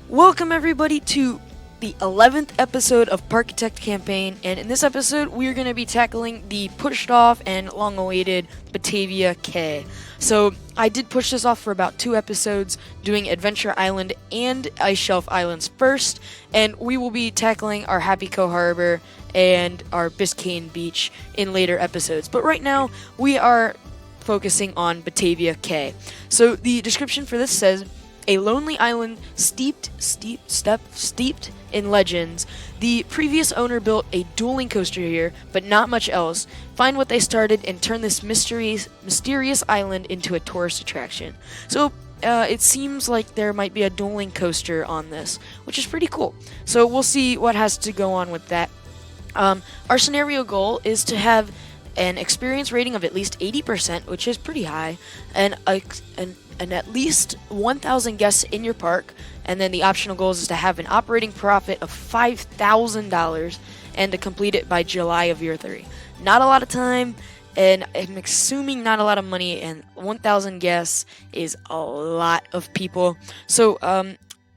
Welcome everybody to the 11th episode of Parkitect campaign, and in this episode we are going to be tackling the pushed off and long awaited Batavia Cay. So I did push this off for about 2 episodes, doing Adventure Island and Ice Shelf Islands first, and we will be tackling our Happy Co Harbor and our Biscayne Beach in later episodes. But right now we are focusing on Batavia Cay. So the description for this says, a lonely island steeped in legends. The previous owner built a dueling coaster here, but not much else. Find what they started and turn this mysterious island into a tourist attraction. So it seems like there might be a dueling coaster on this, which is pretty cool. So we'll see what has to go on with that. Our scenario goal is to have an experience rating of at least 80%, which is pretty high, and at least 1,000 guests in your park. And then the optional goals is to have an operating profit of $5,000 and to complete it by July of year 3. Not a lot of time, and I'm assuming not a lot of money, and 1,000 guests is a lot of people. So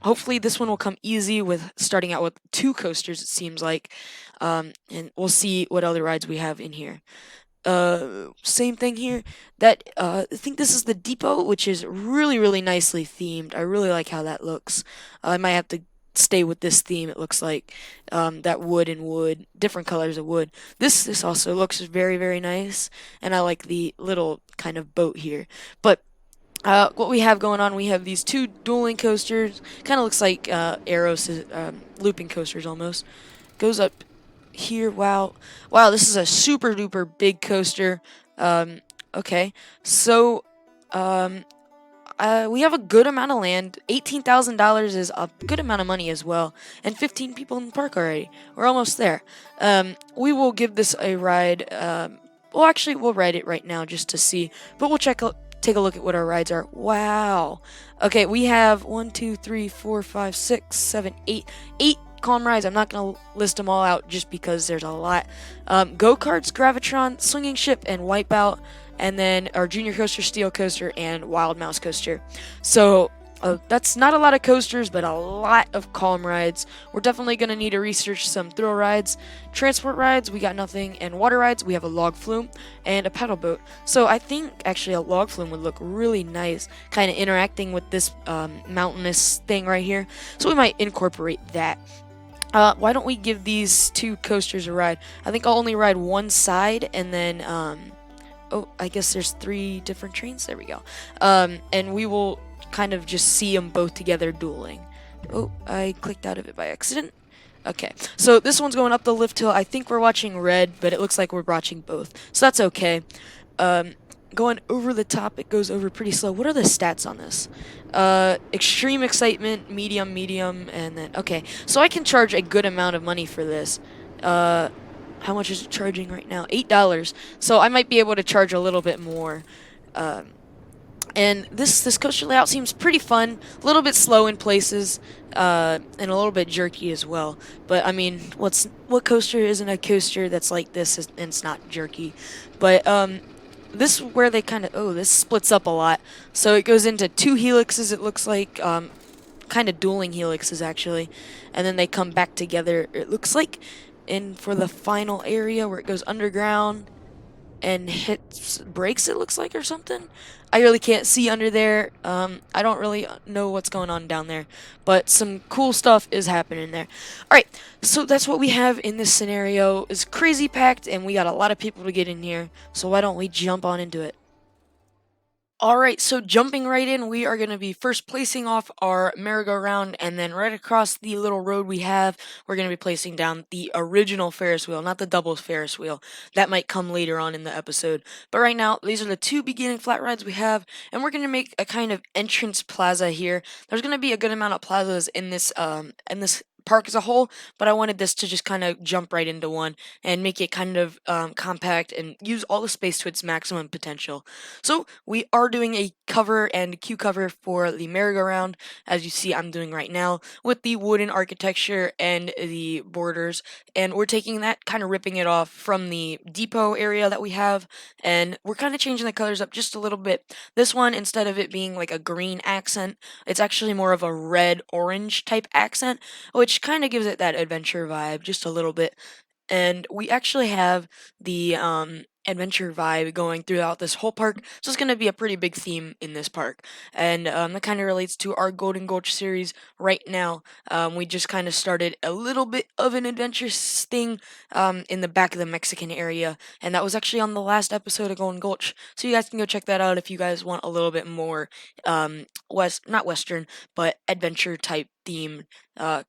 hopefully this one will come easy with starting out with 2 coasters, it seems like. And we'll see what other rides we have in here. Same thing here. I think this is the depot, which is really nicely themed. I really like how that looks. I might have to stay with this theme. It looks like that wood and wood, different colors of wood. This also looks very nice, and I like the little kind of boat here. But what we have going on, we have these 2 dueling coasters. Kind of looks like arrows, looping coasters almost. Goes up here. Wow, this is a super duper big coaster. Okay, so we have a good amount of land. $18,000 is a good amount of money as well, and 15 people in the park already. We're almost there. We will give this a ride. Well, actually, we'll ride it right now just to see, but we'll take a look at what our rides are. Wow. Okay, we have 1, 2, 3, 4, 5, 6, 7, 8 calm rides. I'm not going to list them all out just because there's a lot. Go-karts, Gravitron, Swinging Ship, and Wipeout, and then our Junior Coaster, Steel Coaster, and Wild Mouse Coaster. So that's not a lot of coasters, but a lot of calm rides. We're definitely going to need to research some thrill rides. Transport rides, we got nothing, and water rides, we have a log flume and a paddle boat. So I think actually a log flume would look really nice, kind of interacting with this mountainous thing right here. So we might incorporate that. Why don't we give these 2 coasters a ride? I think I'll only ride one side, and then, oh, I guess there's 3 different trains. There we go. And we will kind of just see them both together dueling. Oh, I clicked out of it by accident. Okay, so this one's going up the lift hill. I think we're watching red, but it looks like we're watching both. So that's okay. Going over the top, it goes over pretty slow. What are the stats on this? Extreme excitement, medium, and then, okay. So I can charge a good amount of money for this. How much is it charging right now? $8. So I might be able to charge a little bit more. And this coaster layout seems pretty fun. A little bit slow in places, and a little bit jerky as well. But I mean, what coaster isn't a coaster that's like this and it's not jerky? But this is where they kind of, this splits up a lot. So it goes into 2 helixes, it looks like, kind of dueling helixes actually, and then they come back together, it looks like, for the final area where it goes underground and breaks, it looks like, or something. I really can't see under there. I don't really know what's going on down there, but some cool stuff is happening there. Alright, so that's what we have in this scenario. It's crazy packed, and we got a lot of people to get in here, so why don't we jump on into it? Alright, so jumping right in, we are going to be first placing off our merry-go-round, and then right across the little road we have, we're going to be placing down the original Ferris wheel, not the double Ferris wheel. That might come later on in the episode. But right now, these are the 2 beginning flat rides we have, and we're going to make a kind of entrance plaza here. There's going to be a good amount of plazas in this park as a whole, but I wanted this to just kind of jump right into one and make it kind of compact and use all the space to its maximum potential. So we are doing a cover and queue cover for the merry-go-round, as you see I'm doing right now, with the wooden architecture and the borders, and we're taking that, kind of ripping it off from the depot area that we have, and we're kind of changing the colors up just a little bit. This one, instead of it being like a green accent, it's actually more of a red orange type accent, which kind of gives it that adventure vibe just a little bit. And we actually have the adventure vibe going throughout this whole park, so it's going to be a pretty big theme in this park. And that kind of relates to our Golden Gulch series right now. We just kind of started a little bit of an adventure thing in the back of the Mexican area, and that was actually on the last episode of Golden Gulch. So you guys can go check that out if you guys want a little bit more not Western, but adventure type theme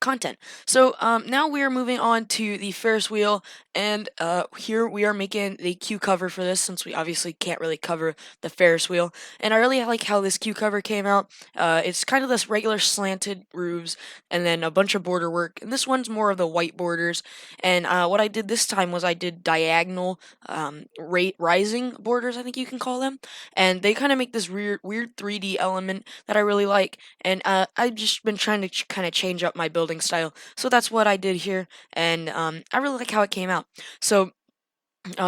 content. So now we are moving on to the Ferris wheel, and here we are making the queue cover for this since we obviously can't really cover the Ferris wheel. And I really like how this queue cover came out. It's kind of this regular slanted roofs and then a bunch of border work, and this one's more of the white borders. And what I did this time was I did diagonal rising borders, I think you can call them, and they kind of make this weird 3D element that I really like. And I've just been trying to kind of change up my building style, so that's what I did here, and I really like how it came out. So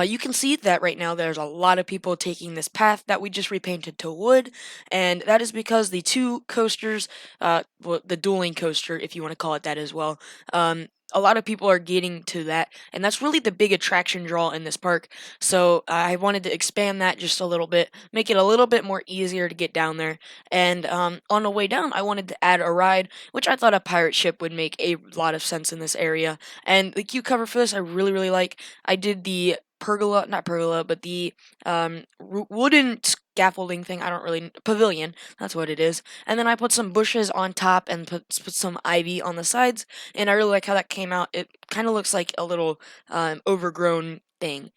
you can see that right now there's a lot of people taking this path that we just repainted to wood, and that is because the two coasters, well, the dueling coaster, if you want to call it that as well, a lot of people are getting to that, and that's really the big attraction draw in this park. So I wanted to expand that just a little bit, make it a little bit more easier to get down there. And on the way down, I wanted to add a ride, which I thought a pirate ship would make a lot of sense in this area. And the queue cover for this, I really like. I did the pergola, not pergola, but the wooden scaffolding thing. I don't really pavilion. That's what it is. And then I put some bushes on top and put some ivy on the sides. And I really like how that came out. It kind of looks like a little overgrown thing.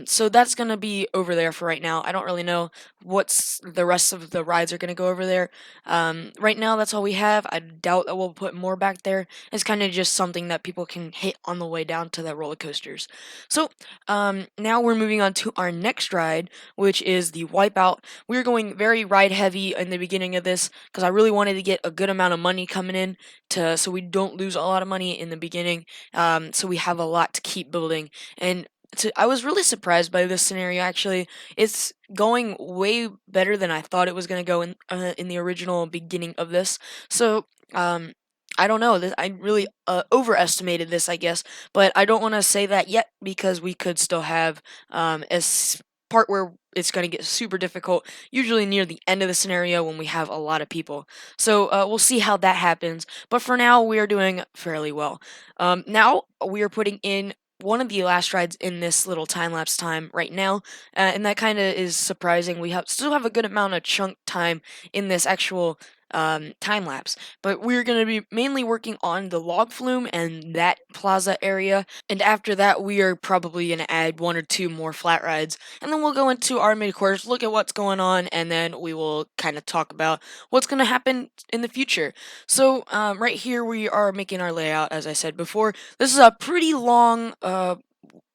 So that's gonna be over there for right now. I don't really know what's the rest of the rides are gonna go over there. Right now, that's all we have. I doubt that we'll put more back there. It's kind of just something that people can hit on the way down to the roller coasters. So now we're moving on to our next ride, which is the Wipeout. We're going very ride heavy in the beginning of this because I really wanted to get a good amount of money coming in so we don't lose a lot of money in the beginning. So we have a lot to keep building. And I was really surprised by this scenario. Actually, it's going way better than I thought it was going to go in the original beginning of this. So I don't know. I really overestimated this, I guess, but I don't want to say that yet because we could still have part where it's going to get super difficult, usually near the end of the scenario when we have a lot of people. So we'll see how that happens. But for now, we are doing fairly well. Now we are putting in one of the last rides in this little time lapse time right now, and that kind of is surprising. We still have a good amount of chunk time in this actual time lapse, but we're going to be mainly working on the log flume and that plaza area, and after that we are probably going to add one or two more flat rides, and then we'll go into our mid course, look at what's going on, and then we will kind of talk about what's going to happen in the future. So right here we are making our layout, as I said before. This is a pretty long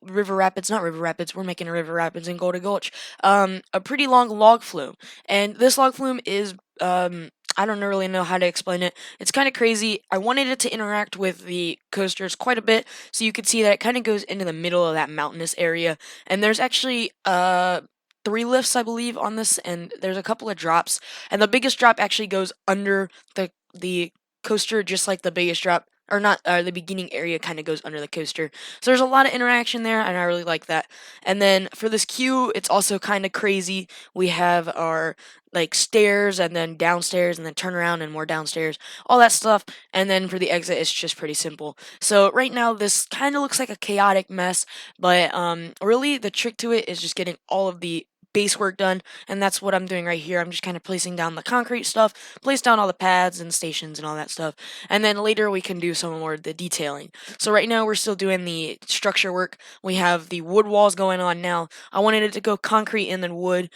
river rapids, not river rapids, we're making a river rapids in Golden Gulch, a pretty long log flume, and this log flume is I don't really know how to explain it. It's kind of crazy. I wanted it to interact with the coasters quite a bit, so you could see that it kind of goes into the middle of that mountainous area. And there's actually three lifts, I believe, on this, and there's a couple of drops. And the biggest drop actually goes under the coaster, just like the biggest drop. Or not, the beginning area kind of goes under the coaster. So there's a lot of interaction there, and I really like that. And then for this queue, it's also kind of crazy. We have our like stairs and then downstairs and then turn around and more downstairs, all that stuff. And then for the exit, it's just pretty simple. So right now, this kind of looks like a chaotic mess, but really the trick to it is just getting all of the base work done, and that's what I'm doing right here. I'm just kind of placing down the concrete stuff, place down all the pads and stations and all that stuff, and then later we can do some more of the detailing. So right now we're still doing the structure work. We have the wood walls going on now. I wanted it to go concrete and then wood,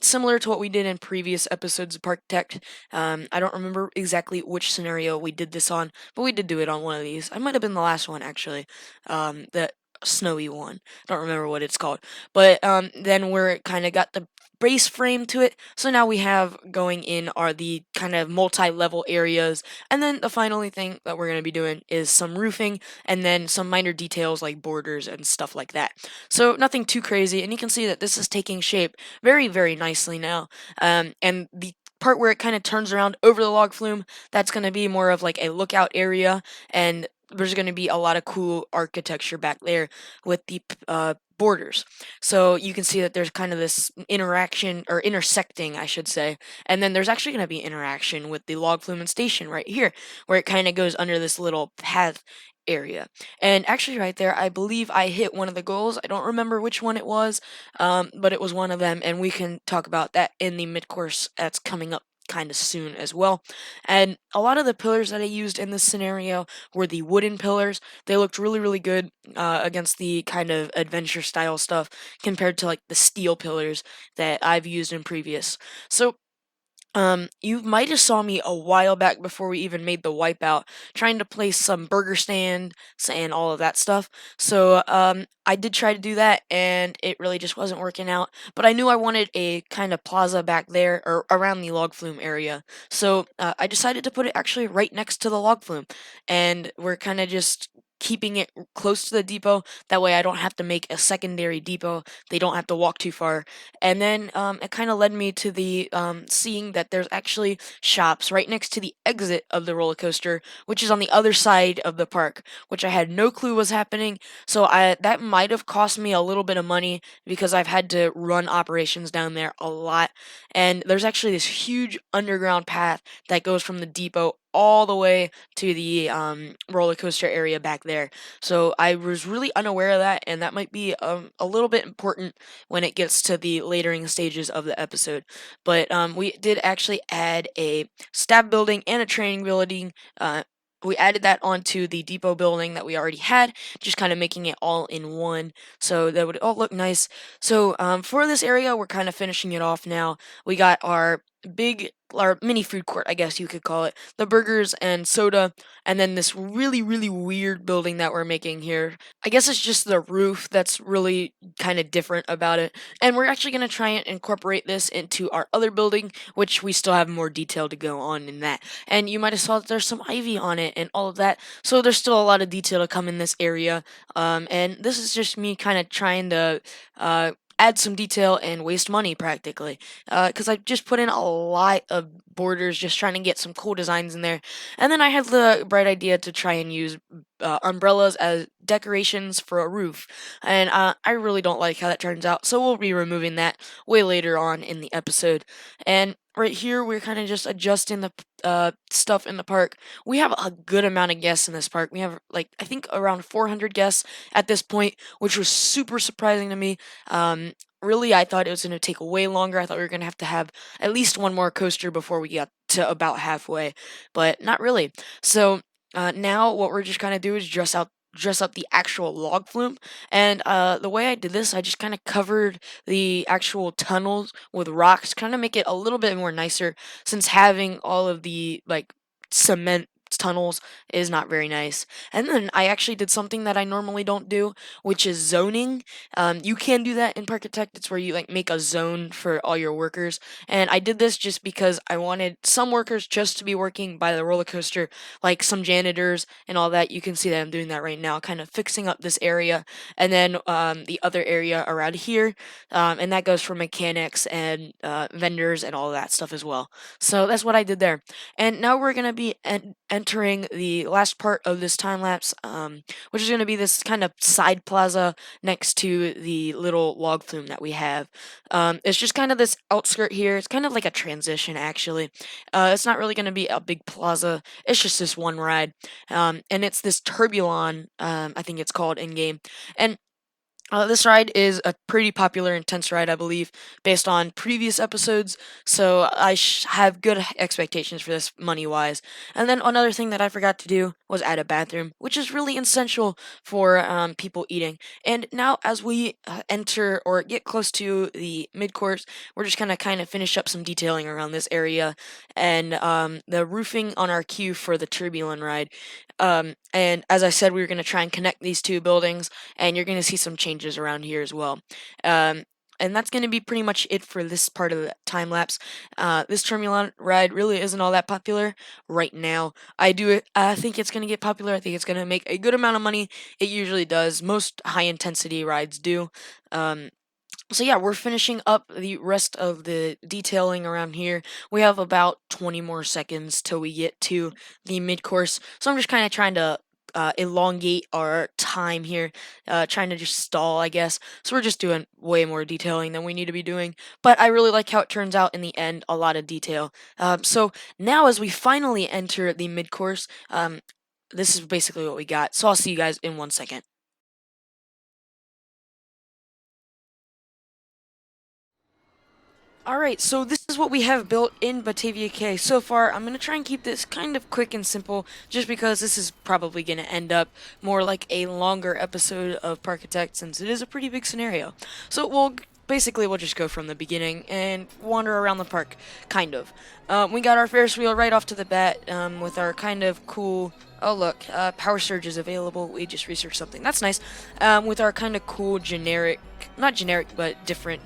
similar to what we did in previous episodes of Parkitect. I don't remember exactly which scenario we did this on, but we did do it on one of these. I might have been the last one actually. The snowy one. Don't remember what it's called. But then we're kind of got the brace frame to it. So now we have going in are the kind of multi-level areas. And then the final thing that we're going to be doing is some roofing and then some minor details like borders and stuff like that. So nothing too crazy. And you can see that this is taking shape very, very nicely now. And the part where it kind of turns around over the log flume, that's going to be more of like a lookout area, and there's going to be a lot of cool architecture back there with the borders. So you can see that there's kind of this interaction or intersecting, I should say. And then there's actually going to be interaction with the log flume and station right here, where it kind of goes under this little path area. And actually right there, I believe I hit one of the goals. I don't remember which one it was, but it was one of them, and we can talk about that in the mid-course that's coming up kind of soon as well. And a lot of the pillars that I used in this scenario were the wooden pillars. They looked really, really good against the kind of adventure style stuff compared to like the steel pillars that I've used in previous. So you might have saw me a while back before we even made the wipeout, trying to place some burger stands and all of that stuff. So, I did try to do that, and it really just wasn't working out. But I knew I wanted a kind of plaza back there or around the log flume area. So, I decided to put it actually right next to the log flume, and we're kind of just keeping it close to the depot. That way, I don't have to make a secondary depot. They don't have to walk too far. And then it kind of led me to the seeing that there's actually shops right next to the exit of the roller coaster, which is on the other side of the park, which I had no clue was happening. So I that might have cost me a little bit of money because I've had to run operations down there a lot. And there's actually this huge underground path that goes from the depot all the way to the roller coaster area back there. So I was really unaware of that, and that might be a little bit important when it gets to the latering stages of the episode. But we did actually add a stab building and a training building. We added that onto the depot building that we already had, just kind of making it all in one, so that would all look nice. So for this area, we're kind of finishing it off now. We got our mini food court, I guess you could call it, the burgers and soda, and then this really, really weird building that we're making here. I guess it's just the roof that's really kind of different about it. And we're actually going to try and incorporate this into our other building, which we still have more detail to go on in that. And you might have saw that there's some ivy on it and all of that. So there's still a lot of detail to come in this area. And this is just me kind of trying to add some detail and waste money practically. Because I just put in a lot of borders just trying to get some cool designs in there. And then I had the bright idea to try and use umbrellas as decorations for a roof. And I really don't like how that turns out, so we'll be removing that way later on in the episode. And right here, we're kind of just adjusting the stuff in the park. We have a good amount of guests in this park. We have, like, I think around 400 guests at this point, which was super surprising to me. Really, I thought it was going to take way longer. I thought we were going to have at least one more coaster before we got to about halfway, but not really. So now what we're just kind of do is dress up the actual log flume. And the way I did this, I just kind of covered the actual tunnels with rocks, kind of make it a little bit more nicer, since having all of the like cement tunnels is not very nice. And then I actually did something that I normally don't do, which is zoning. You can do that in Parkitect. It's where you like make a zone for all your workers. And I did this just because I wanted some workers just to be working by the roller coaster, like some janitors and all that. You can see that I'm doing that right now, kind of fixing up this area, and then the other area around here, and that goes for mechanics and vendors and all that stuff as well. So that's what I did there. And now we're gonna be entering the last part of this time lapse, which is gonna be this kind of side plaza next to the little log flume that we have. It's just kind of this outskirt here. It's kind of like a transition, actually. It's not really gonna be a big plaza. It's just this one ride, and it's this Turbulon. I think it's called in game, and This ride is a pretty popular, intense ride, I believe, based on previous episodes. So I have good expectations for this money wise. And then another thing that I forgot to do was add a bathroom, which is really essential for people eating. And now, as we enter or get close to the mid course, we're just gonna kind of finish up some detailing around this area and the roofing on our queue for the turbulent ride. And as I said, we were gonna try and connect these two buildings, and you're going to see some changes around here as well. Um, and that's going to be pretty much it for this part of the time lapse. This Terminal ride really isn't all that popular right now. I think it's going to get popular. I think it's going to make a good amount of money. It usually does. Most high intensity rides do. Um, so yeah, we're finishing up the rest of the detailing around here. We have about 20 more seconds till we get to the mid course. So I'm just kind of trying to elongate our time here, trying to just stall, I guess. So we're just doing way more detailing than we need to be doing. But I really like how it turns out in the end, a lot of detail. So now as we finally enter the mid course, this is basically what we got. So I'll see you guys in 1 second. Alright, so this is what we have built in Batavia Cay. So far, I'm going to try and keep this kind of quick and simple, just because this is probably going to end up more like a longer episode of Parkitect, since it is a pretty big scenario. So we'll just go from the beginning and wander around the park, kind of. We got our Ferris wheel right off to the bat, with our kind of cool. Oh look, power surge is available. We just researched something. That's nice. With our kind of cool generic, not generic, but different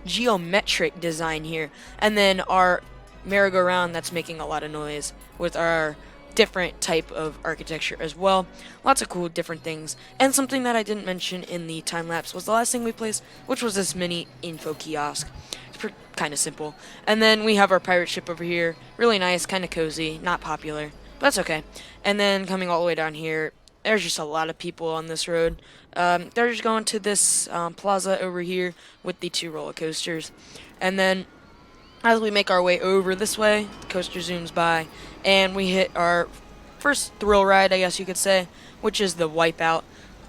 geometric design here, and then our merry-go-round that's making a lot of noise with our different type of architecture as well. Lots of cool different things. And something that I didn't mention in the time lapse was the last thing we placed, which was this mini info kiosk. It's kind of simple. And then we have our pirate ship over here. Really nice, kind of cozy, not popular, but that's okay. And then coming all the way down here, there's just a lot of people on this road. They're just going to this plaza over here with the two roller coasters. And then as we make our way over this way, the coaster zooms by, and we hit our first thrill ride, I guess you could say, which is the Wipeout.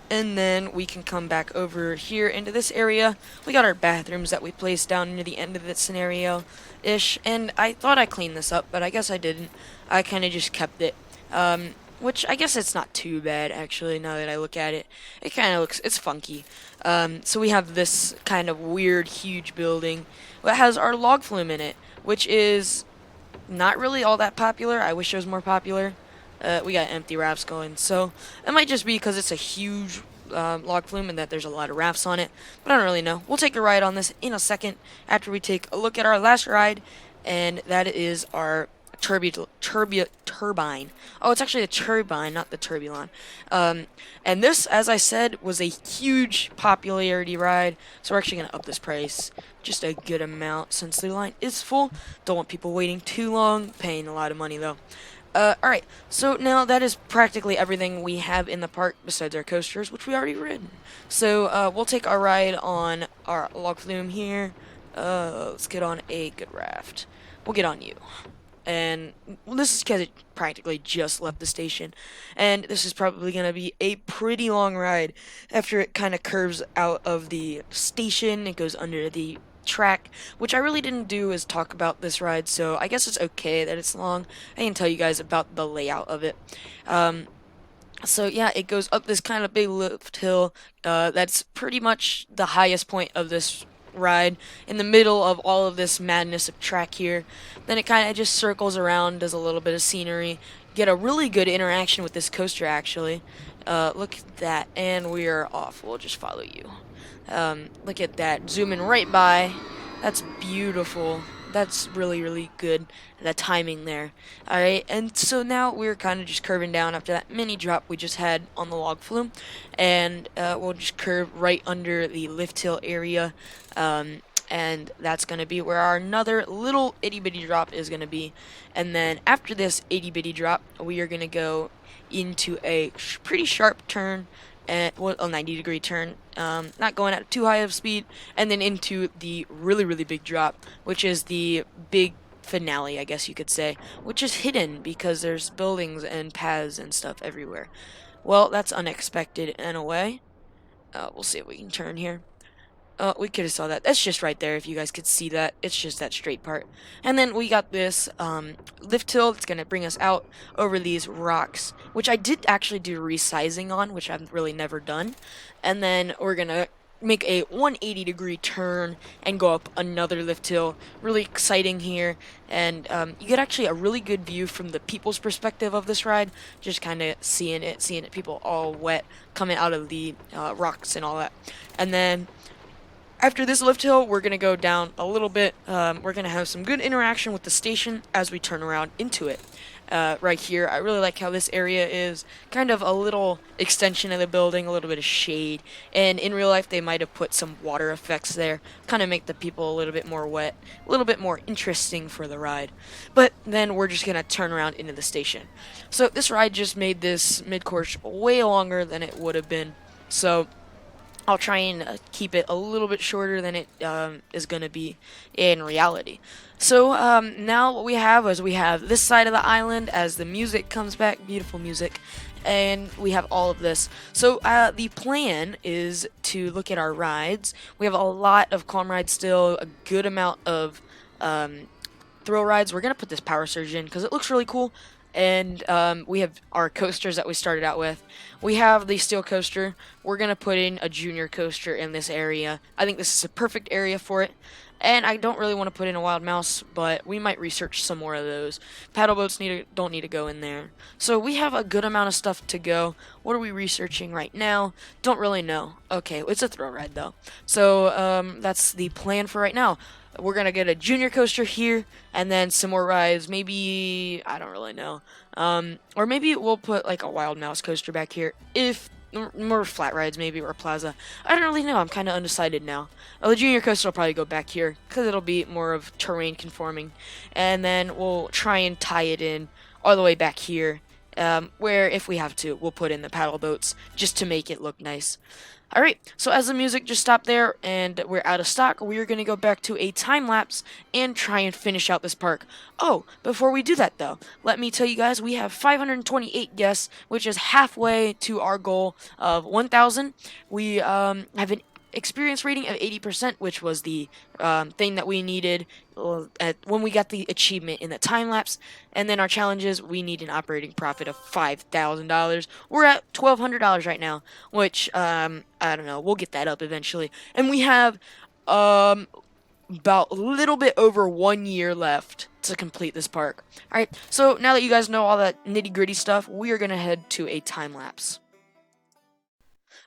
And then we can come back over here into this area. We got our bathrooms that we placed down near the end of the scenario-ish. And I thought I cleaned this up, but I guess I didn't. I kind of just kept it. Which I guess it's not too bad, actually, now that I look at it. It kind of looks, it's funky. So we have this kind of weird, huge building that has our log flume in it, which is not really all that popular. I wish it was more popular. We got empty rafts going, so it might just be because it's a huge log flume and that there's a lot of rafts on it, but I don't really know. We'll take a ride on this in a second after we take a look at our last ride, and that is our turbine. Oh, it's actually a turbine, not the turbulon. And this, as I said, was a huge popularity ride, so we're actually going to up this price just a good amount since the line is full. Don't want people waiting too long, paying a lot of money though. Alright, so now that is practically everything we have in the park besides our coasters, which we already ridden. So, we'll take our ride on our log flume here. Let's get on a good raft. We'll get on you. And this is because it practically just left the station. And this is probably going to be a pretty long ride. After it kind of curves out of the station, it goes under the track, which I really didn't do is talk about this ride, so I guess it's okay that it's long. I can tell you guys about the layout of it. So yeah, it goes up this kind of big lift hill. That's pretty much the highest point of this ride, in the middle of all of this madness of track here. Then it kind of just circles around, does a little bit of scenery. Get a really good interaction with this coaster, actually. Look at that, and we are off. We'll just follow you. Look at that, zooming right by. That's beautiful. That's really, really good. The timing there. Alright, and so now we're kind of just curving down after that mini drop we just had on the log flume. And we'll just curve right under the lift hill area. And that's going to be where our another little itty bitty drop is going to be. And then after this itty bitty drop, we are going to go into a pretty sharp turn, and well, a 90-degree turn, not going at too high of speed, and then into the really, really big drop, which is the big finale, I guess you could say, which is hidden because there's buildings and paths and stuff everywhere. Well, that's unexpected in a way. We'll see if we can turn here. We could have saw that. That's just right there if you guys could see that. It's just that straight part. And then we got this lift hill that's going to bring us out over these rocks, which I did actually do resizing on, which I've really never done. And then we're going to make a 180-degree turn and go up another lift hill. Really exciting here. And you get actually a really good view from the people's perspective of this ride. Just kind of seeing it, people all wet coming out of the rocks and all that. And then after this lift hill, we're going to go down a little bit. We're going to have some good interaction with the station as we turn around into it. Right here, I really like how this area is kind of a little extension of the building, a little bit of shade. And in real life, they might have put some water effects there, kind of make the people a little bit more wet, a little bit more interesting for the ride. But then we're just going to turn around into the station. So this ride just made this mid-course way longer than it would have been. So I'll try and keep it a little bit shorter than it is going to be in reality. So now what we have is we have this side of the island as the music comes back, beautiful music, and we have all of this. So the plan is to look at our rides. We have a lot of calm rides still, a good amount of thrill rides. We're going to put this power surge in because it looks really cool. And we have our coasters that we started out with. We have the steel coaster. We're going to put in a junior coaster in this area. I think this is a perfect area for it. And I don't really want to put in a wild mouse, but we might research some more of those. Paddle boats don't need to go in there. So we have a good amount of stuff to go. What are we researching right now? Don't really know. Okay, it's a thrill ride though. So that's the plan for right now. We're gonna get a junior coaster here, and then some more rides. Maybe I don't really know. Or maybe we'll put like a wild mouse coaster back here. If more flat rides, maybe, or plaza. I don't really know. I'm kind of undecided now. The junior coaster will probably go back here because it'll be more of terrain conforming, and then we'll try and tie it in all the way back here. Where if we have to, we'll put in the paddle boats just to make it look nice. Alright, so as the music just stopped there and we're out of stock, we are going to go back to a time lapse and try and finish out this park. Oh, before we do that though, let me tell you guys we have 528 guests, which is halfway to our goal of 1,000. We have an experience rating of 80%, which was the thing that we needed when we got the achievement in the time lapse. And then our challenges, we need an operating profit of $5,000. We're at $1,200 right now, which I don't know. We'll get that up eventually. And we have about a little bit over 1 year left to complete this park. All right. So now that you guys know all that nitty gritty stuff, we are gonna head to a time lapse.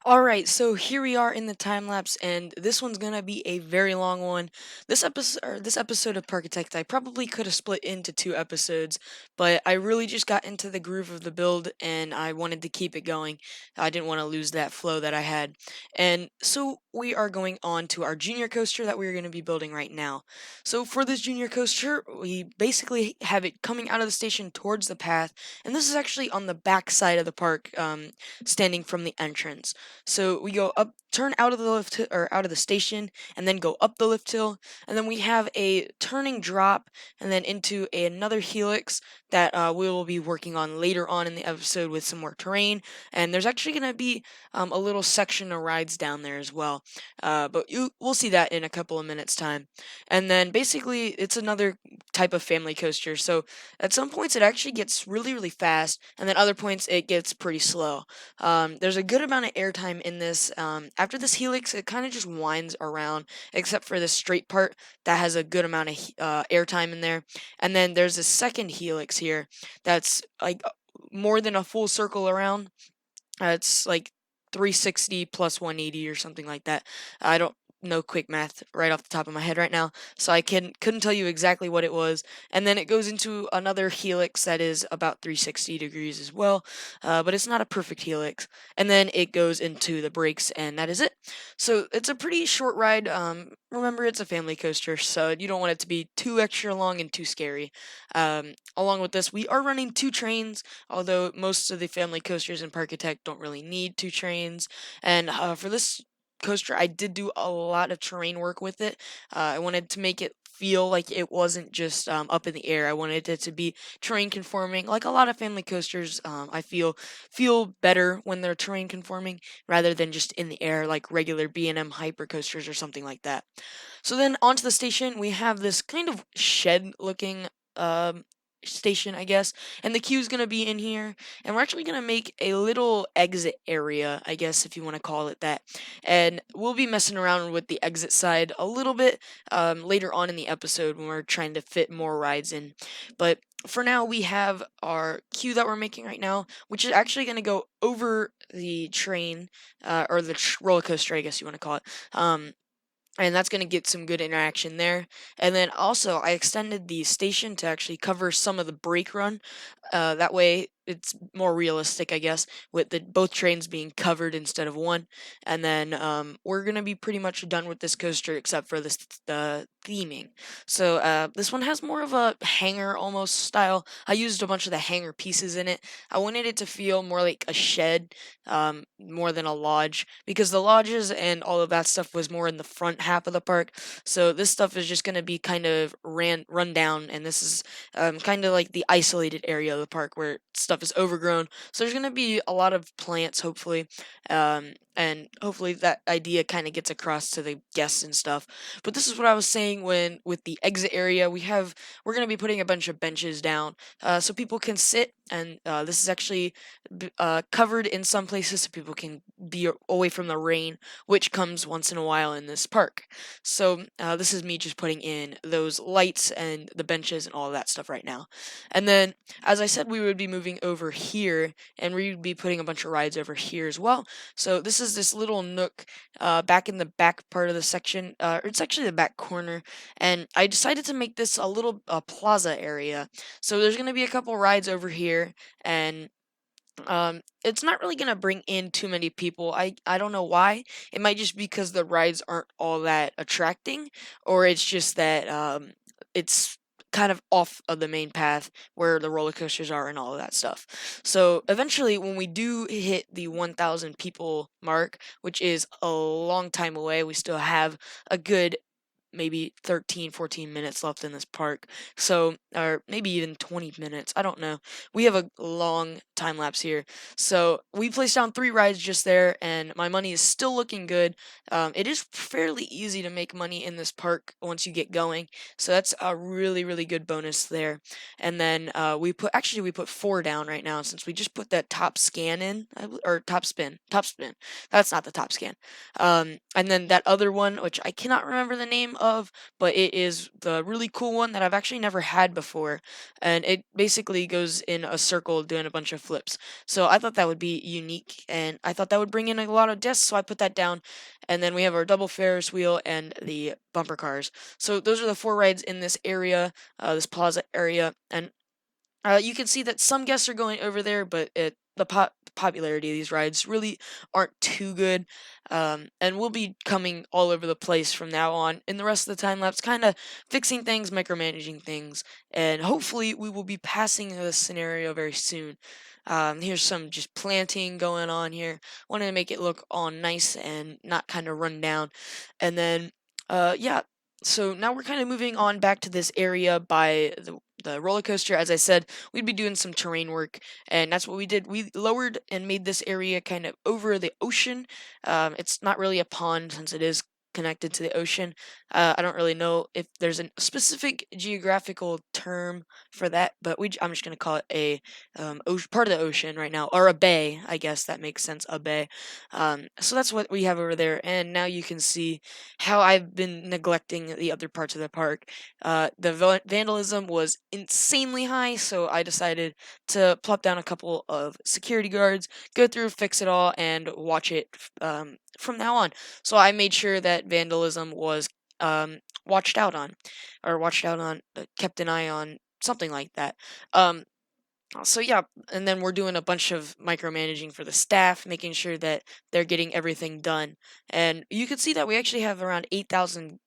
Alright, so here we are in the time lapse, and this one's gonna be a very long one. This episode of Parkitect, I probably could have split into 2 episodes, but I really just got into the groove of the build, and I wanted to keep it going. I didn't want to lose that flow that I had. And so we are going on to our junior coaster that we're going to be building right now. So for this junior coaster, we basically have it coming out of the station towards the path, and this is actually on the back side of the park, standing from the entrance. So we go up, turn out of the or out of the station, and then go up the lift hill, and then we have a turning drop, and then into another helix that we will be working on later on in the episode with some more terrain. And there's actually going to be a little section of rides down there as well, but we'll see that in a couple of minutes time. And then basically it's another type of family coaster. So at some points it actually gets really really fast, and then other points it gets pretty slow. There's a good amount of airtime in this. After this helix, it kind of just winds around, except for the straight part that has a good amount of airtime in there. And then there's a second helix here that's like more than a full circle around. It's like 360 plus 180 or something like that. I don't know quick math right off the top of my head right now, so I couldn't tell you exactly what it was. And then it goes into another helix that is about 360 degrees as well, but it's not a perfect helix. And then it goes into the brakes, and that is it. So it's a pretty short ride. Remember, it's a family coaster, so you don't want it to be too extra long and too scary. Along with this, we are running 2 trains, although most of the family coasters in Parkitect don't really need 2 trains. And for this coaster, I did do a lot of terrain work with it. I wanted to make it feel like it wasn't just up in the air. I wanted it to be terrain conforming, like a lot of family coasters. I feel better when they're terrain conforming rather than just in the air like regular B&M hyper coasters or something like that. So then onto the station, we have this kind of shed looking um, station, I guess, and the queue's gonna be in here, and we're actually gonna make a little exit area, I guess, if you want to call it that. And we'll be messing around with the exit side a little bit later on in the episode when we're trying to fit more rides in. But for now, we have our queue that we're making right now, which is actually going to go over the train or the roller coaster, I guess you want to call it. And that's going to get some good interaction there. And then also, I extended the station to actually cover some of the brake run. That way, it's more realistic, I guess, with the both trains being covered instead of one. And then we're going to be pretty much done with this coaster except for this the theming. So this one has more of a hangar almost style. I used a bunch of the hangar pieces in it. I wanted it to feel more like a shed more than a lodge because the lodges and all of that stuff was more in the front half of the park. So this stuff is just going to be kind of run down, and this is kind of like the isolated area of the park where stuff is overgrown. So there's going to be a lot of plants, hopefully, and hopefully that idea kind of gets across to the guests and stuff. But this is what I was saying when with the exit area, we're going to be putting a bunch of benches down so people can sit, and this is actually covered in some places so people can be away from the rain, which comes once in a while in this park. So this is me just putting in those lights and the benches and all of that stuff right now. And then, as I said, we would be moving over here, and we would be putting a bunch of rides over here as well. So this is this little nook back in the back part of the section. It's actually the back corner, and I decided to make this a little plaza area. So there's going to be a couple rides over here, and it's not really gonna bring in too many people. I don't know why. It might just because the rides aren't all that attracting, or it's just that it's kind of off of the main path where the roller coasters are and all of that stuff. So eventually, when we do hit the 1,000 people mark, which is a long time away, we still have a good maybe 13, 14 minutes left in this park. So, or maybe even 20 minutes. I don't know. We have a long time lapse here. So, we placed down 3 rides just there, and my money is still looking good. It is fairly easy to make money in this park once you get going. So, that's a really, really good bonus there. And then we put 4 down right now since we just put that top scan in, or top spin. Top spin. That's not the top scan. And then that other one, which I cannot remember the name of, but it is the really cool one that I've actually never had before. And it basically goes in a circle doing a bunch of flips. So I thought that would be unique, and I thought that would bring in a lot of discs, so I put that down. And then we have our double Ferris wheel and the bumper cars. So those are the 4 rides in this area, this plaza area. And you can see that some guests are going over there, but the popularity of these rides really aren't too good. And we'll be coming all over the place from now on in the rest of the time lapse, kind of fixing things, micromanaging things, and hopefully we will be passing this scenario very soon. Here's some just planting going on here. Wanted to make it look all nice and not kind of run down. And then, yeah, so now we're kind of moving on back to this area by the roller coaster. As I said, we'd be doing some terrain work, and that's what we did. We lowered and made this area kind of over the ocean. It's not really a pond since it is connected to the ocean. I don't really know if there's a specific geographical term for that, but I'm just gonna call it a part of the ocean right now, or a bay. I guess that makes sense. A bay. So that's what we have over there, and now you can see how I've been neglecting the other parts of the park. The vandalism was insanely high, so I decided to plop down a couple of security guards, go through, fix it all, and watch it from now on. So I made sure that vandalism was watched out on, kept an eye on, something like that. Um, so yeah, and then we're doing a bunch of micromanaging for the staff, making sure that they're getting everything done. And you can see that we actually have around $8,000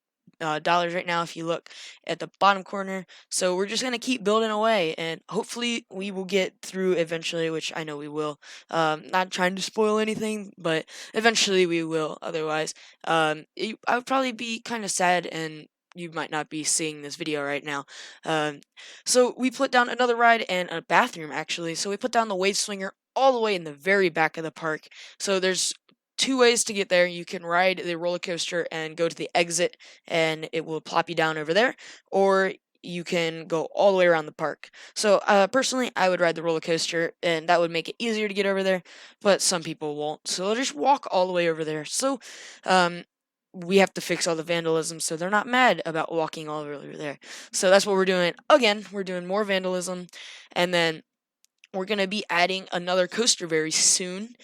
right now if you look at the bottom corner. So we're just gonna keep building away, and hopefully we will get through eventually, which I know we will. Not trying to spoil anything, but eventually we will. Otherwise, I would probably be kind of sad and you might not be seeing this video right now. Um, so we put down another ride and a bathroom actually. So we put down the wave swinger all the way in the very back of the park. So there's two ways to get there. You can ride the roller coaster and go to the exit, and it will plop you down over there, or you can go all the way around the park. So personally, I would ride the roller coaster, and that would make it easier to get over there. But some people won't, so they'll just walk all the way over there. So um, we have to fix all the vandalism, so they're not mad about walking all over there. So that's what we're doing. Again, we're doing more vandalism, and then we're going to be adding another coaster very soon.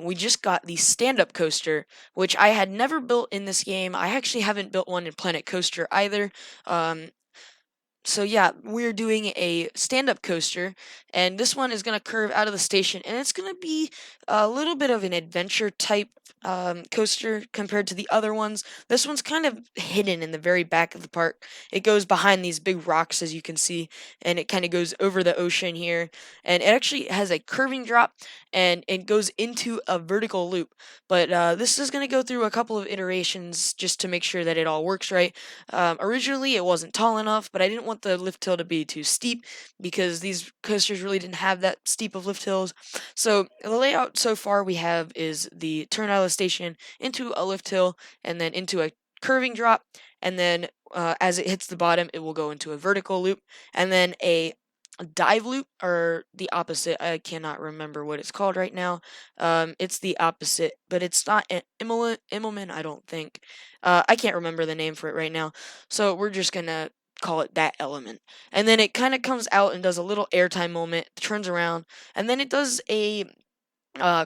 We just got the stand-up coaster, which I had never built in this game. I actually haven't built one in Planet Coaster either. Um, so yeah, we're doing a stand-up coaster, and this one is gonna curve out of the station, and it's gonna be a little bit of an adventure type coaster compared to the other ones. This one's kind of hidden in the very back of the park. It goes behind these big rocks, as you can see, and it kind of goes over the ocean here, and it actually has a curving drop, and it goes into a vertical loop. But this is gonna go through a couple of iterations just to make sure that it all works right. Originally, it wasn't tall enough, but I didn't want the lift hill to be too steep because these coasters really didn't have that steep of lift hills. So the layout so far we have is the turn out of the station into a lift hill and then into a curving drop, and then as it hits the bottom, it will go into a vertical loop, and then a dive loop, or the opposite. I cannot remember what it's called right now. It's the opposite, but it's not Immelman, I don't think. I can't remember the name for it right now, so we're just gonna call it that element. And then it kind of comes out and does a little airtime moment, turns around, and then it does a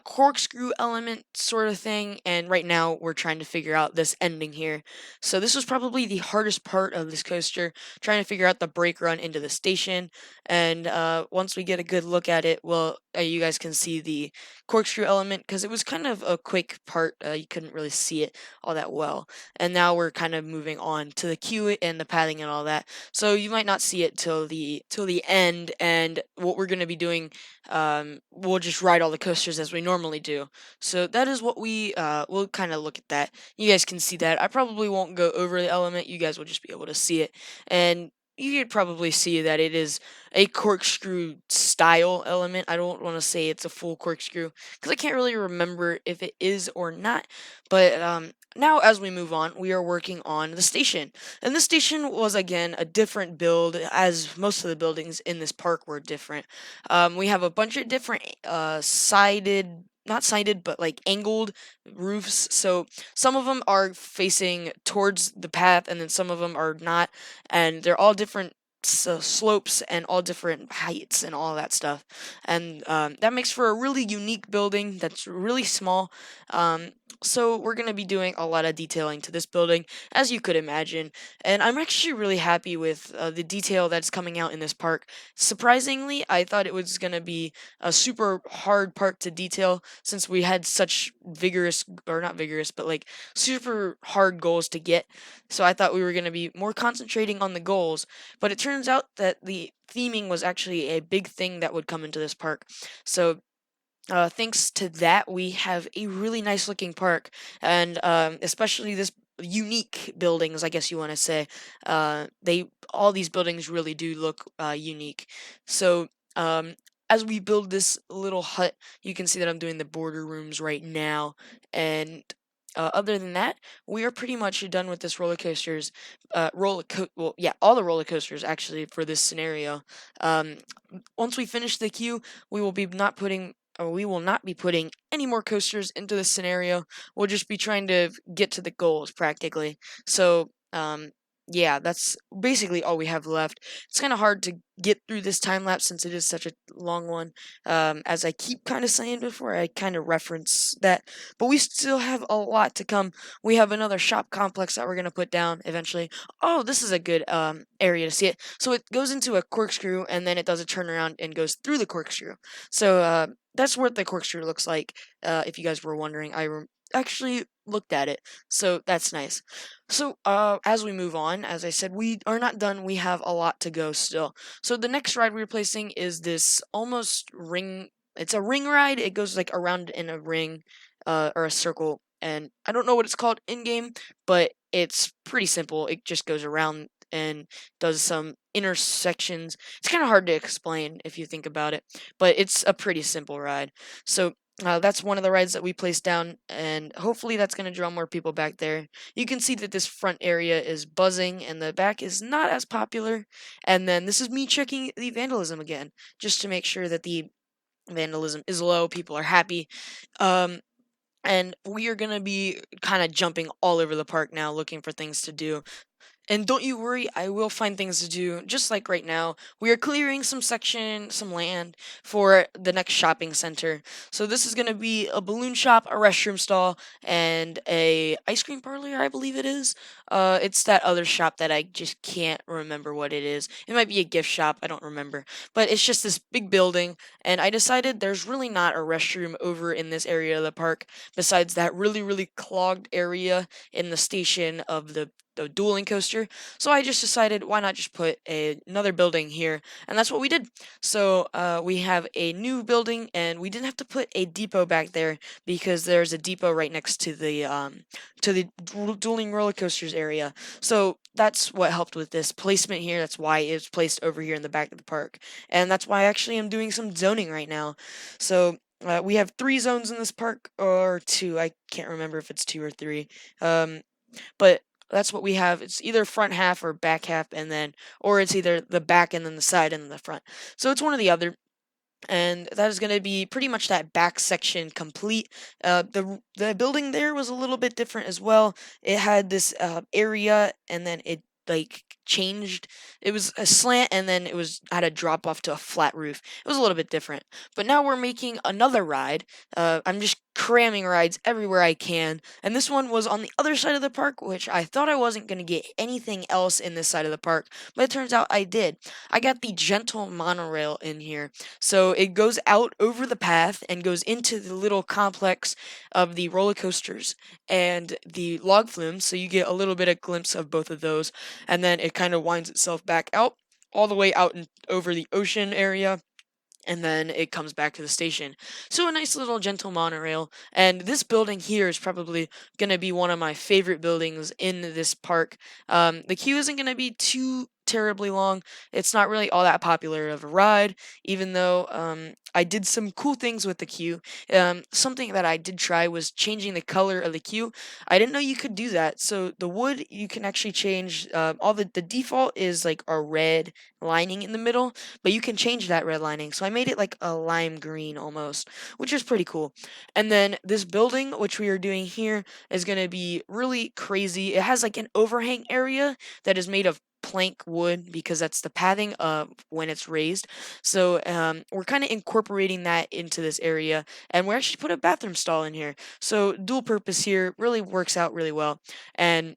corkscrew element sort of thing, and right now we're trying to figure out this ending here. So this was probably the hardest part of this coaster, trying to figure out the brake run into the station, and once we get a good look at it, well, you guys can see the corkscrew element, because it was kind of a quick part, you couldn't really see it all that well, and now we're kind of moving on to the queue and the padding and all that, so you might not see it till the end, and what we're going to be doing, we'll just ride all the coasters as we normally do. So that is what we'll kind of look at that. You guys can see that. I probably won't go over the element. You guys will just be able to see it, and you could probably see that it is a corkscrew style element. I don't want to say it's a full corkscrew because I can't really remember if it is or not. But now, as we move on, we are working on the station. And this station was, again, a different build, as most of the buildings in this park were different. We have a bunch of different not sided, but like angled roofs. So some of them are facing towards the path, and then some of them are not. And they're all different slopes and all different heights and all that stuff. And that makes for a really unique building that's really small. So we're going to be doing a lot of detailing to this building, as you could imagine. And I'm actually really happy with the detail that's coming out in this park. Surprisingly, I thought it was going to be a super hard park to detail since we had such vigorous, or not vigorous, but like super hard goals to get. So I thought we were going to be more concentrating on the goals, but it turns out that the theming was actually a big thing that would come into this park. So thanks to that, we have a really nice looking park, and especially this unique buildings, I guess you want to say. They all these buildings really do look unique. So um, as we build this little hut, you can see that I'm doing the border rooms right now, and other than that, we are pretty much done with this roller coasters. Well, yeah, all the roller coasters actually for this scenario. Um, Once we finish the queue, we will not be putting any more coasters into this scenario. We'll just be trying to get to the goals practically. So, yeah, that's basically all we have left. It's kind of hard to get through this time lapse since it is such a long one. As I keep kind of saying before, I kind of reference that, but we still have a lot to come. We have another shop complex that we're gonna put down eventually. Oh, this is a good area to see it. So it goes into a corkscrew, and then it does a turnaround and goes through the corkscrew. So that's what the corkscrew looks like. If you guys were wondering, actually looked at it, so that's nice. So as we move on, as I said, we are not done. We have a lot to go still. So the next ride we're placing is this almost ring. It's a ring ride. It goes like around in a ring, or a circle, and I don't know what it's called in game, but it's pretty simple. It just goes around and does some intersections. It's kind of hard to explain if you think about it, but it's a pretty simple ride. So that's one of the rides that we placed down, and hopefully that's going to draw more people back there. You can see that this front area is buzzing, and the back is not as popular. And then this is me checking the vandalism again, just to make sure that the vandalism is low, people are happy. Um, and we are going to be kind of jumping all over the park now, looking for things to do. And don't you worry, I will find things to do, just like right now. We are clearing some land for the next shopping center. So this is going to be a balloon shop, a restroom stall, and a ice cream parlor, I believe it is. It's that other shop that I just can't remember what it is. It might be a gift shop, I don't remember. But it's just this big building, and I decided there's really not a restroom over in this area of the park, besides that really, really clogged area in the station of the dueling coaster. So I just decided, why not just put another building here, and that's what we did. So we have a new building, and we didn't have to put a depot back there because there's a depot right next to the dueling roller coasters area. So that's what helped with this placement here. That's why it's placed over here in the back of the park, and that's why I actually am doing some zoning right now. So. We have 3 zones in this park, or 2. I can't remember if it's 2 or 3. But that's what we have. It's either front half or back half, and then, or it's either the back and then the side and then the front. So it's one or the other. And that is going to be pretty much that back section complete. The building there was a little bit different as well. It had this area, and then it like changed. It was a slant, and then it was had a drop off to a flat roof. It was a little bit different. But now we're making another ride. I'm just cramming rides everywhere I can, and this one was on the other side of the park, which I thought I wasn't going to get anything else in this side of the park, but it turns out I did. I got the gentle monorail in here, so it goes out over the path and goes into the little complex of the roller coasters and the log flumes, so you get a little bit of glimpse of both of those, and then it kind of winds itself back out all the way out and over the ocean area, and then it comes back to the station. So a nice little gentle monorail. And this building here is probably going to be one of my favorite buildings in this park. The queue isn't going to be too terribly long. It's not really all that popular of a ride, even though I did some cool things with the queue. Something that I did try was changing the color of the queue. I didn't know you could do that. So the wood, you can actually change. All the default is like a red lining in the middle, but you can change that red lining. So I made it like a lime green almost, which is pretty cool. And then this building, which we are doing here, is going to be really crazy. It has like an overhang area that is made of plank wood because that's the pathing when it's raised. So we're kind of incorporating that into this area, and we're actually put a bathroom stall in here. So dual purpose here really works out really well. And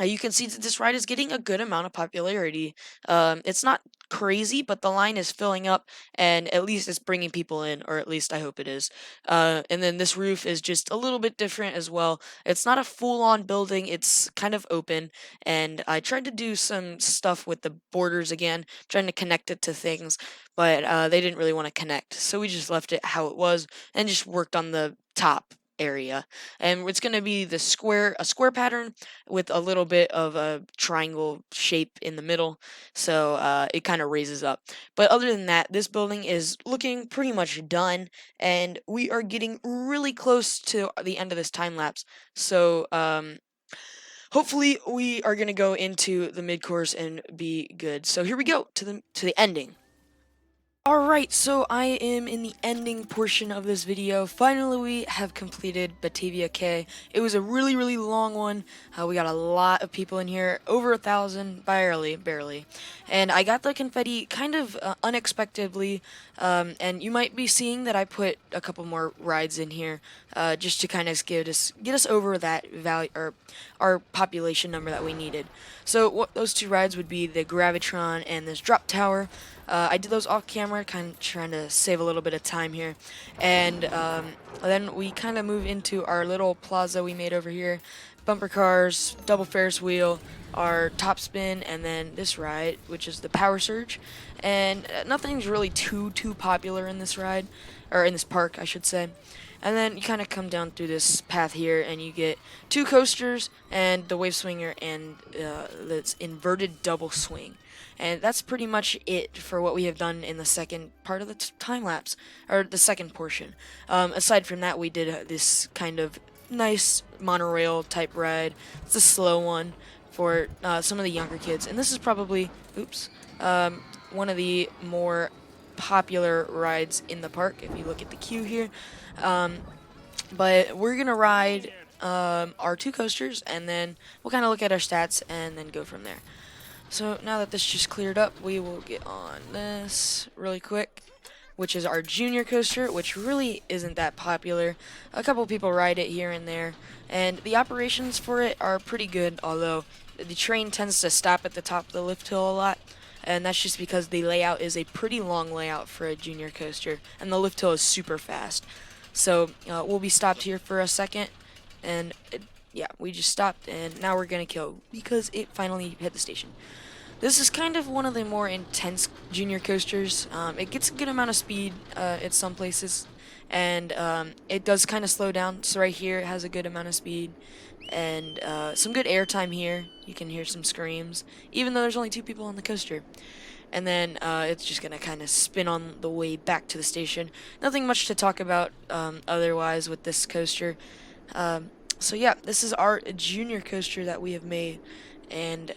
you can see that this ride is getting a good amount of popularity. It's not crazy, but the line is filling up, and at least it's bringing people in, or at least I hope it is. And then this roof is just a little bit different as well. It's not a full-on building; it's kind of open, and I tried to do some stuff with the borders again, trying to connect it to things, but they didn't really want to connect, so we just left it how it was and just worked on the top area. And it's going to be a square pattern with a little bit of a triangle shape in the middle, so it kind of raises up. But other than that, this building is looking pretty much done, and we are getting really close to the end of this time lapse. So hopefully we are going to go into the mid course and be good. So here we go to the ending. Alright, so I am in the ending portion of this video. Finally, we have completed Batavia Cay. It was a really, really long one. We got a lot of people in here, over 1,000, barely. And I got the confetti kind of unexpectedly, and you might be seeing that I put a couple more rides in here, just to kind of get us over that value, or our population number that we needed. So those 2 rides would be the Gravitron and this drop tower. I did those off camera, kind of trying to save a little bit of time here. And then we kind of move into our little plaza we made over here. Bumper cars, double Ferris wheel, our top spin, and then this ride, which is the power surge. And nothing's really too popular in this ride. or in this park, I should say. And then you kind of come down through this path here, and you get 2 coasters and the wave swinger and this inverted double swing. And that's pretty much it for what we have done in the second part of the time lapse, or the second portion. Aside from that, we did this kind of nice monorail type ride. It's a slow one for some of the younger kids, and this is probably, one of the more popular rides in the park if you look at the queue here. But we're gonna ride our 2 coasters, and then we'll kind of look at our stats and then go from there. So now that this just cleared up, we will get on this really quick, which is our junior coaster, which really isn't that popular. A couple people ride it here and there, and the operations for it are pretty good, although the train tends to stop at the top of the lift hill a lot, and that's just because the layout is a pretty long layout for a junior coaster, and the lift hill is super fast. So we'll be stopped here for a second, and yeah, we just stopped, and now we're gonna kill because it finally hit the station. This is kind of one of the more intense junior coasters. It gets a good amount of speed at some places, and it does kind of slow down. So right here it has a good amount of speed, and some good airtime here. You can hear some screams, even though there's only 2 people on the coaster. And then it's just going to kind of spin on the way back to the station. Nothing much to talk about otherwise with this coaster. So yeah, this is our junior coaster that we have made, and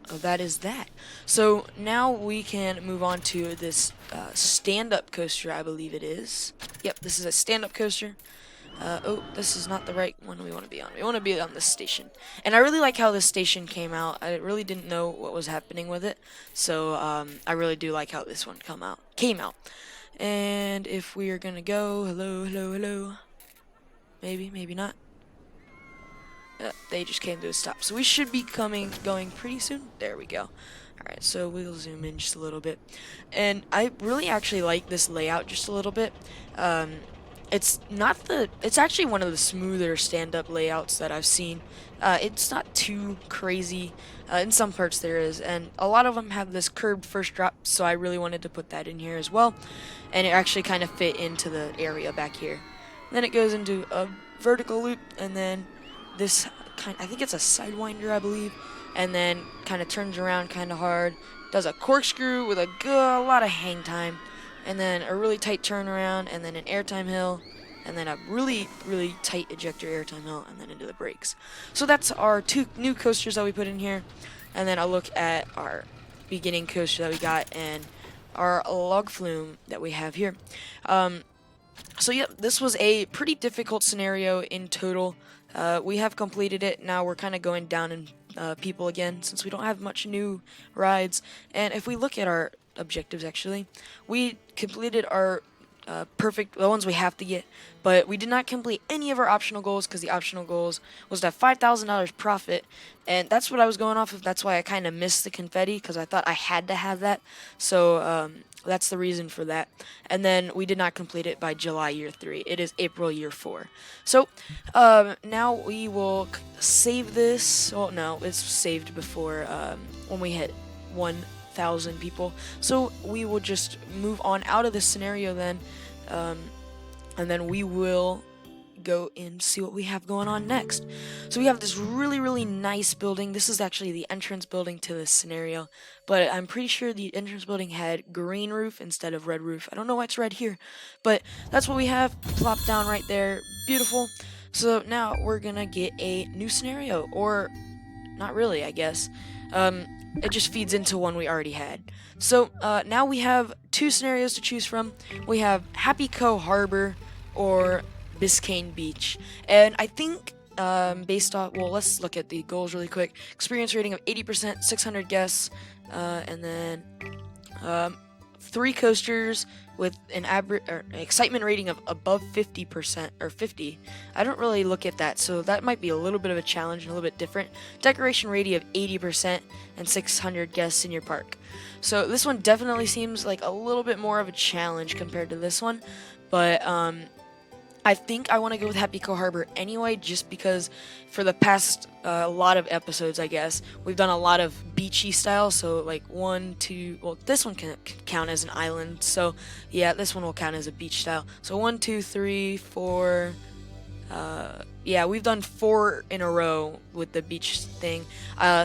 that is that. So now we can move on to this stand-up coaster, I believe it is. Yep, this is a stand-up coaster. Oh, this is not the right one we want to be on. We want to be on this station. And I really like how this station came out. I really didn't know what was happening with it. So I really do like how this one came out. And if we are going to go, hello. Maybe, maybe not. They just came to a stop. So we should be going pretty soon. There we go. Alright, so we'll zoom in just a little bit. And I really actually like this layout just a little bit. It's actually one of the smoother stand-up layouts that I've seen. It's not too crazy. In some parts there is, and a lot of them have this curved first drop, so I really wanted to put that in here as well. And it actually kind of fit into the area back here. Then it goes into a vertical loop, and then this I think it's a sidewinder, I believe, and then kind of turns around kind of hard, does a corkscrew with a lot of hang time, and then a really tight turnaround, and then an airtime hill, and then a really tight ejector airtime hill, and then into the brakes. So that's our 2 new coasters that we put in here, and then I'll look at our beginning coaster that we got and our log flume that we have here. So yeah, this was a pretty difficult scenario in total. We have completed it. Now we're kind of going down in people again, since we don't have much new rides. And if we look at our objectives, actually, we completed our the ones we have to get, but we did not complete any of our optional goals, because the optional goals was to have $5,000 profit, and that's what I was going off of. That's why I kind of missed the confetti, because I thought I had to have that. So that's the reason for that. And then we did not complete it by July year 3. It is April year 4. So now we will save this. Oh no, it's saved before when we hit 1,000 people. So we will just move on out of this scenario then, and then we will go and see what we have going on next. So we have this really nice building. This is actually the entrance building to this scenario, but I'm pretty sure the entrance building had green roof instead of red roof. I don't know why it's red here, but that's what we have. Plop down right there. Beautiful. So now we're gonna get a new scenario, or not really, I guess. It just feeds into one we already had. So now we have 2 scenarios to choose from. We have Happy Cove Harbor or Biscayne Beach. And I think based on, well, let's look at the goals really quick. Experience rating of 80%, 600 guests, and then 3 coasters with an excitement rating of above 50% or 50. I don't really look at that, so that might be a little bit of a challenge and a little bit different. Decoration rating of 80% and 600 guests in your park. So this one definitely seems like a little bit more of a challenge compared to this one, but I think I want to go with Happy Co Harbor anyway, just because for the past lot of episodes, I guess we've done a lot of beachy style. So like 1, 2. Well, this one can count as an island. So yeah, this one will count as a beach style. So 1, 2, 3, 4. Yeah, we've done 4 in a row with the beach thing.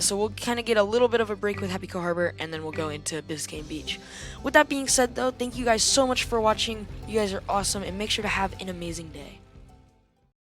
So we'll kind of get a little bit of a break with Happy Co Harbor, and then we'll go into Biscayne Beach. With that being said, though, thank you guys so much for watching. You guys are awesome, and make sure to have an amazing day.